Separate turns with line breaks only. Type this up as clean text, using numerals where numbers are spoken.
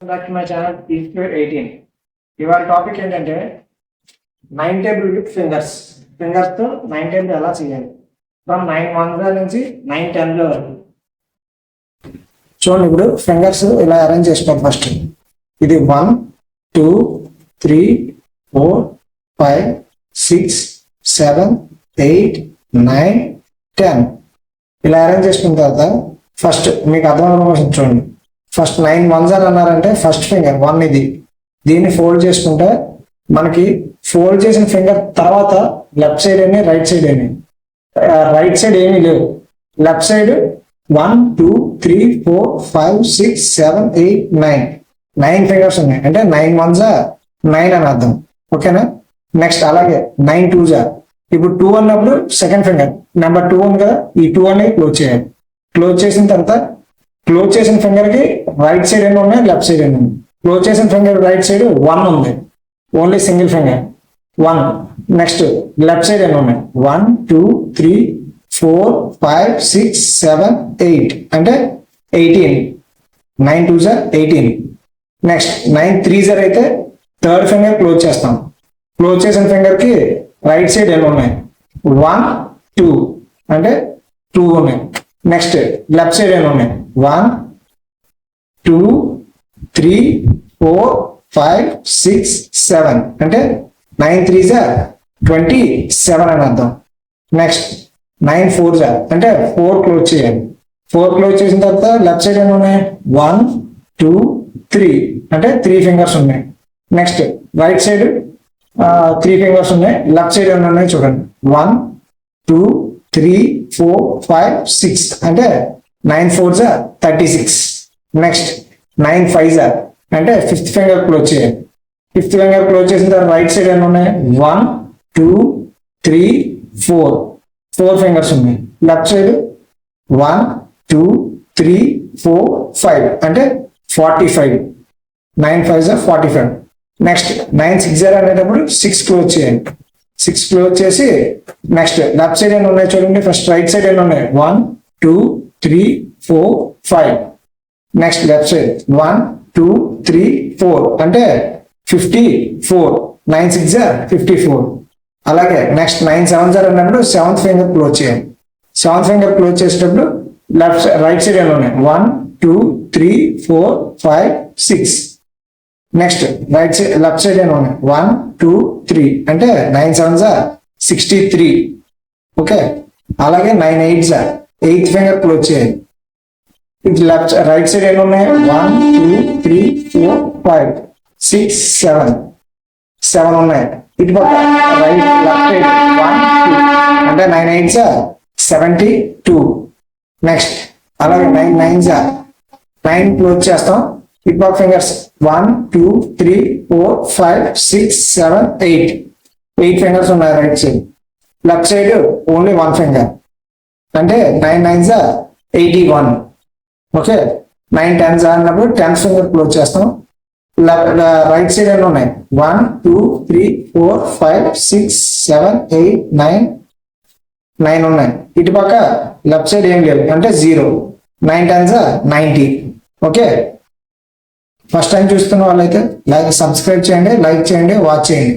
Back to my channel E-Square18. ఇవాళ topic ఏంటంటే 9 table with fingers తో 9 టేబుల్ ఎలా చేయాలి ఫ్రమ్ 9 1 నుంచి 9 10 వరకు. చూడండి, ఇప్పుడు ఫింగర్స్ ఇలా అరేంజ్ చేసుకోండి. ఫస్ట్ ఇది 1 2 3 4 5 6 7 8 9 10 ఇలా అరేంజ్ చేసుకున్న తర్వాత ఫస్ట్ మీకు అర్థం చూడండి. ఫస్ట్ 9 1s అన్నారంటే ఫస్ట్ ఫింగర్ 1 ఇది, దీన్ని ఫోల్డ్ చేసుకుంటే మనకి ఫోల్డ్ చేసిన ఫింగర్ తర్వాత లెఫ్ట్ సైడ్ అని రైట్ సైడ్ అని, రైట్ సైడ్ ఏమీ లేవు. లెఫ్ట్ సైడ్ 1 2 3 4 5 6 7 8 9 ఫింగర్స్ ఉన్నాయి. అంటే 9 1s 9 అని అర్థం. ఓకేనా? నెక్స్ట్ అలాగే 9 2s, ఇప్పుడు 2 అన్నప్పుడు సెకండ్ ఫింగర్ నెంబర్ 2 ఉంది కదా, ఈ 2 అనేది క్లోజ్ చేయాలి. క్లోజ్ చేసిన తర్వాత క్లోజ్ చేసిన ఫింగర్ కి రైట్ సైడ్ ఎన్ని ఉన్నాయి, లెఫ్ట్ సైడ్ ఎన్ని ఉన్నాయి. క్లోజ్ చేసిన ఫింగర్ రైట్ సైడ్ 1 ఉంది, only single finger 1. Next left side ఎన్ని ఉన్నాయి, 1 2 3 4 5 6 7 8 అంటే 18. 9 2s 18. నెక్స్ట్ 9 3s అయితే థర్డ్ ఫింగర్ క్లోజ్ చేస్తాం. క్లోజ్ చేసిన ఫింగర్ కి రైట్ సైడ్ ఎన్ని ఉన్నాయి, 1 2 అంటే 2 ఉన్నాయి. నెక్స్ట్ లెఫ్ట్ సైడ్ ఎన్ని ఉన్నాయి, 1 2 3 4 5 6 7 అంటే 9 3s 27 అని అర్థం. నెక్స్ట్ 9 4s అంటే 4 క్లోజ్ చేయాలి. 4 క్లోజ్ చేసిన తర్వాత లెఫ్ట్ సైడ్ ఎన్ని ఉన్నాయి, 1 2 3 అంటే 3 ఫింగర్స్ ఉన్నాయి. నెక్స్ట్ రైట్ సైడ్ 3 ఫింగర్స్ ఉన్నాయి. లెఫ్ట్ సైడ్ ఎన్ని ఉన్నాయి చూడండి, 1 2 3 4 5 6 అంటే 9 4s 36. నెక్స్ట్ 9 5s అంటే ఫిఫ్త్ ఫింగర్ క్లోజ్ చేయాలి. ఫిఫ్త్ ఫింగర్ క్లోజ్ చేసిన తర్వాత రైట్ సైడ్ ఎన్ని ఉన్నాయి, 1 2 3 4 ఫింగర్స్ ఉన్నాయి. లెఫ్ట్ సైడ్ 1 2 3 4 5 అంటే 45. 9 5s 45. నెక్స్ట్ 9 6 అనేటప్పుడు 6 క్లోజ్ చేయాలి. 6 క్లోజ్ చేసి నెక్స్ట్ లెఫ్ట్ సైడ్ ఎన్ని ఉన్నాయి చూడండి. ఫస్ట్ రైట్ సైడ్ ఎన్ని ఉన్నాయి, 1 2 3 4 5. నెక్స్ట్ లెఫ్ట్ సైడ్ 1 2 3 4 అంటే 54. 9 6 54. అలాగే నెక్స్ట్ 9 7s అన్నప్పుడు సెవెంత్ ఫింగర్ క్లోజ్ చేయాలి. సెవెంత్ ఫింగర్ క్లోజ్ చేసేటప్పుడు రైట్ సైడ్ ఎన్ని ఉన్నాయి, 1 2 3 4 5 6. Next right side left side ఎన్ని ఉన్నాయి, 1 2 3 అంటే 9 7s 63. ఓకే. అలాగే 9 8s ఎయిత్ ఫింగర్ క్లోజ్ చేయాలి. ఇది లెఫ్ట్ రైట్ సైడ్ ఎన్ని ఉన్నాయి, 1 2 3 4 5 6 7 ఉన్నాయి. ఇటు పక్క రైట్ లెఫ్ట్ సైడ్ 1 2 అంటే 9 8s 72. నెక్స్ట్ అలాగే 9 9s 9 క్లోజ్ చేస్తాం. ఇటు పక్క ఫింగర్స్ 1 2 3 4 5 6 7 8 ఫింగర్స్ ఉన్నాయి right side. Left side only 1 finger అంటే 9 9s 81. ఓకే. 9 10s అన్నప్పుడు 10th ఫింగర్ క్లోజ్ చేస్తాం. రైట్ సైడ్ ఎన్ని ఉన్నాయి, 1 2 3 4 5 6 7 8 9 ఉన్నాయి. ఇటు పక్క లెఫ్ట్ సైడ్ ఏం లేదు అంటే 0. 9 10s 90. ఓకే. ఫస్ట్ టైం చూస్తున్న వాళ్ళైతే సబ్స్క్రైబ్ చేయండి, లైక్ చేయండి, వాచ్ చేయండి.